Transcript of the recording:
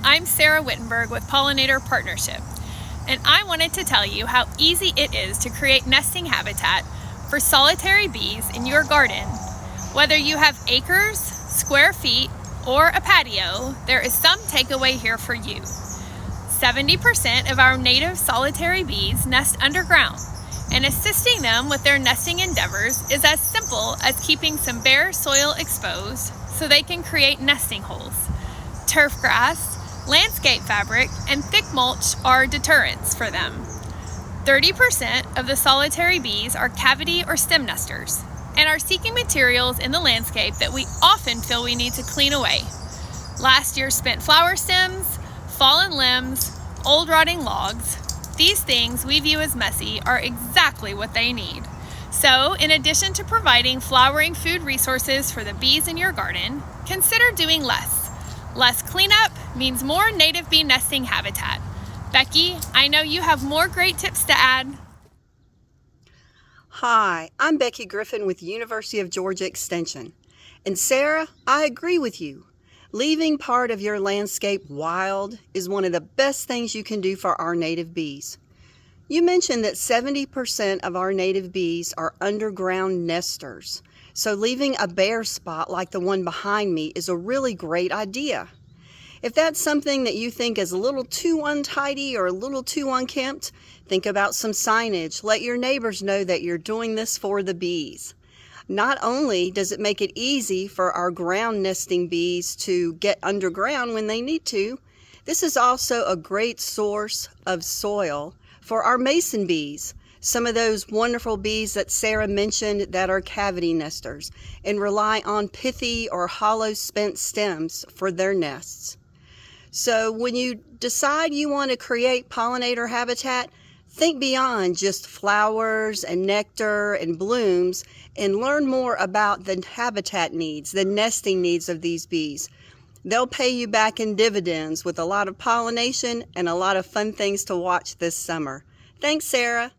I'm Sara Wittenberg with Pollinator Partnership, and I wanted to tell you how easy it is to create nesting habitat for solitary bees in your garden. Whether you have acres, square feet, or a patio, there is some takeaway here for you. 70% of our native solitary bees nest underground, and assisting them with their nesting endeavors is as simple as keeping some bare soil exposed so they can create nesting holes. Turf grass, landscape fabric, and thick mulch are deterrents for them. 30% of the solitary bees are cavity or stem nesters and are seeking materials in the landscape that we often feel we need to clean away. Last year's spent flower stems, fallen limbs, old rotting logs, these things we view as messy are exactly what they need. So, in addition to providing flowering food resources for the bees in your garden, consider doing less. Less cleanup means more native bee nesting habitat. Becky, I know you have more great tips to add. Hi, I'm Becky Griffin with University of Georgia Extension. And Sara, I agree with you. Leaving part of your landscape wild is one of the best things you can do for our native bees. You mentioned that 70% of our native bees are underground nesters, so leaving a bare spot like the one behind me is a really great idea. If that's something that you think is a little too untidy or a little too unkempt, think about some signage. Let your neighbors know that you're doing this for the bees. Not only does it make it easy for our ground nesting bees to get underground when they need to, this is also a great source of soil for our mason bees, some of those wonderful bees that Sara mentioned that are cavity nesters and rely on pithy or hollow spent stems for their nests. So when you decide you want to create pollinator habitat, think beyond just flowers and nectar and blooms and learn more about the habitat needs, the nesting needs of these bees. They'll pay you back in dividends with a lot of pollination and a lot of fun things to watch this summer. Thanks, Sara.